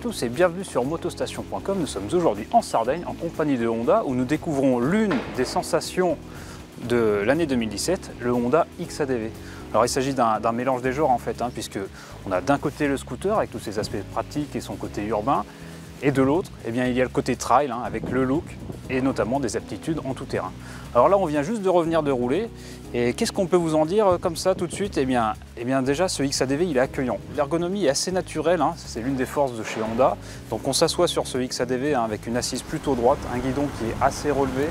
tous et bienvenue sur motostation.com. Nous sommes aujourd'hui en Sardaigne en compagnie de Honda où nous découvrons l'une des sensations de l'année 2017, le Honda XADV. Alors il s'agit d'un mélange des genres en fait, puisque on a d'un côté le scooter avec tous ses aspects pratiques et son côté urbain, et de l'autre, il y a le côté trail avec le look et notamment des aptitudes en tout terrain. Alors là on vient juste de revenir de rouler et qu'est-ce qu'on peut vous en dire comme ça tout de suite? Eh bien déjà ce XADV il est accueillant. L'ergonomie est assez naturelle, c'est l'une des forces de chez Honda. Donc on s'assoit sur ce XADV avec une assise plutôt droite, un guidon qui est assez relevé,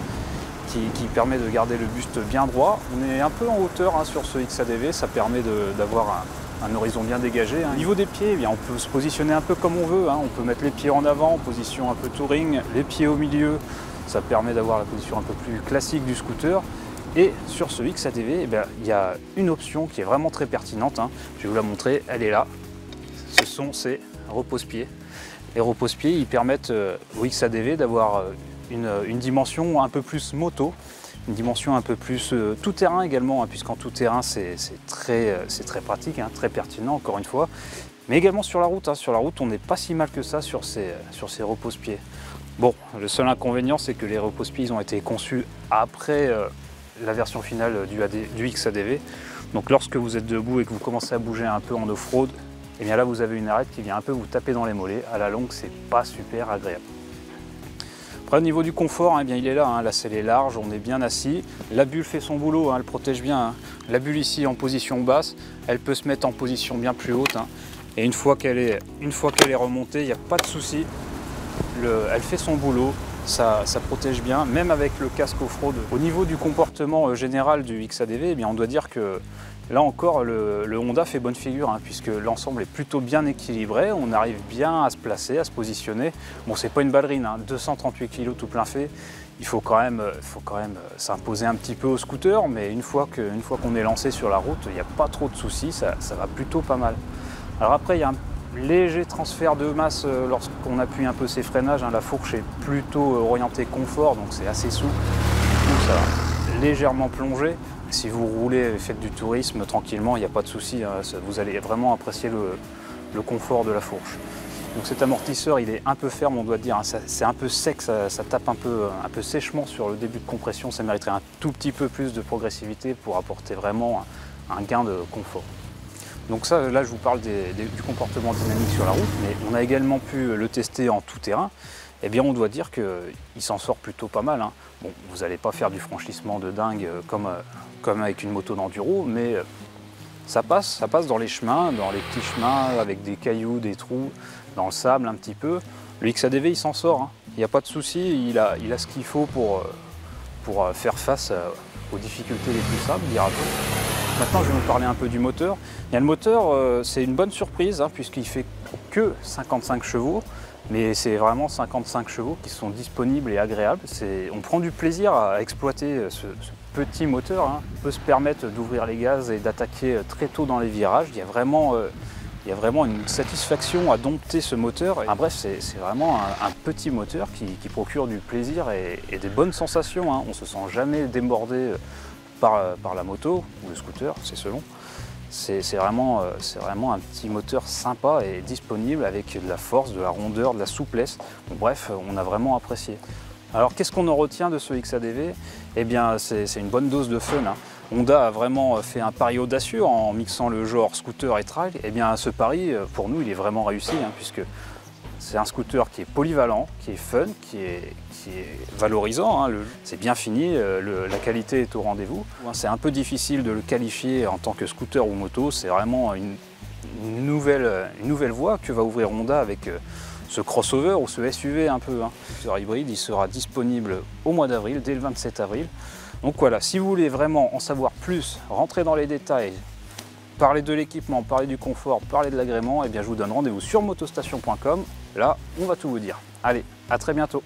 qui permet de garder le buste bien droit. On est un peu en hauteur sur ce XADV, ça permet d'avoir un horizon bien dégagé. Au niveau des pieds, on peut se positionner un peu comme on veut. On peut mettre les pieds en avant, en position un peu touring, les pieds au milieu. Ça permet d'avoir la position un peu plus classique du scooter. Et sur ce XADV, il y a une option qui est vraiment très pertinente. Je vais vous la montrer, elle est là. Ce sont ces repose-pieds. Les repose-pieds, ils permettent au XADV d'avoir une dimension un peu plus moto, une dimension un peu plus tout-terrain également, puisqu'en tout-terrain c'est très pratique, très pertinent encore une fois, mais également sur la route. Sur la route on n'est pas si mal que ça sur ces repose-pieds. Bon, le seul inconvénient c'est que les repose-pieds ils ont été conçus après la version finale du XADV, donc lorsque vous êtes debout et que vous commencez à bouger un peu en off-road, et bien là vous avez une arête qui vient un peu vous taper dans les mollets, à la longue c'est pas super agréable. Après, au niveau du confort, il est là, la selle est large, on est bien assis. La bulle fait son boulot, elle protège bien. La bulle ici en position basse, elle peut se mettre en position bien plus haute. Et une fois qu'elle est remontée, il n'y a pas de souci. Elle fait son boulot, ça protège bien, même avec le casque off-road. Au niveau du comportement général du XADV, on doit dire que là encore, le Honda fait bonne figure, puisque l'ensemble est plutôt bien équilibré, on arrive bien à se placer, à se positionner. Bon, c'est pas une ballerine, 238 kg tout plein fait, il faut quand même s'imposer un petit peu au scooter, mais une fois qu'on est lancé sur la route, il n'y a pas trop de soucis, ça va plutôt pas mal. Alors après, il y a un léger transfert de masse lorsqu'on appuie un peu ses freinages, la fourche est plutôt orientée confort, donc c'est assez souple, donc ça va légèrement plonger. Si vous roulez et faites du tourisme tranquillement, il n'y a pas de souci, vous allez vraiment apprécier le confort de la fourche. Donc cet amortisseur il est un peu ferme, on doit dire, c'est un peu sec, ça tape un peu sèchement sur le début de compression, ça mériterait un tout petit peu plus de progressivité pour apporter vraiment un gain de confort. Donc ça, là je vous parle du comportement dynamique sur la route, mais on a également pu le tester en tout terrain. On doit dire qu'il s'en sort plutôt pas mal. Bon, vous n'allez pas faire du franchissement de dingue comme avec une moto d'enduro, mais ça passe dans les chemins, dans les petits chemins avec des cailloux, des trous, dans le sable un petit peu. Le XADV il s'en sort, il n'y a pas de souci, il a ce qu'il faut pour faire face aux difficultés les plus simples, dira-t-on. Maintenant je vais vous parler un peu du moteur. Le moteur c'est une bonne surprise puisqu'il fait que 55 chevaux. Mais c'est vraiment 55 chevaux qui sont disponibles et agréables. On prend du plaisir à exploiter ce petit moteur. On peut se permettre d'ouvrir les gaz et d'attaquer très tôt dans les virages. Il y a vraiment une satisfaction à dompter ce moteur. Bref, c'est vraiment un petit moteur qui procure du plaisir et des bonnes sensations. On ne se sent jamais débordé par la moto ou le scooter, c'est selon. C'est vraiment un petit moteur sympa et disponible avec de la force, de la rondeur, de la souplesse. Bref, on a vraiment apprécié. Alors qu'est-ce qu'on en retient de ce XADV? C'est une bonne dose de fun. Honda a vraiment fait un pari audacieux en mixant le genre scooter et trail. Ce pari, pour nous, il est vraiment réussi puisque c'est un scooter qui est polyvalent, qui est fun, qui est valorisant, c'est bien fini, la qualité est au rendez-vous. C'est un peu difficile de le qualifier en tant que scooter ou moto, c'est vraiment une nouvelle voie que va ouvrir Honda avec ce crossover ou ce SUV un peu. Ce hybride il sera disponible au mois d'avril, dès le 27 avril. Donc voilà, si vous voulez vraiment en savoir plus, rentrer dans les détails, parler de l'équipement, parler du confort, parler de l'agrément, je vous donne rendez-vous sur motostation.com. Là, on va tout vous dire. Allez, à très bientôt.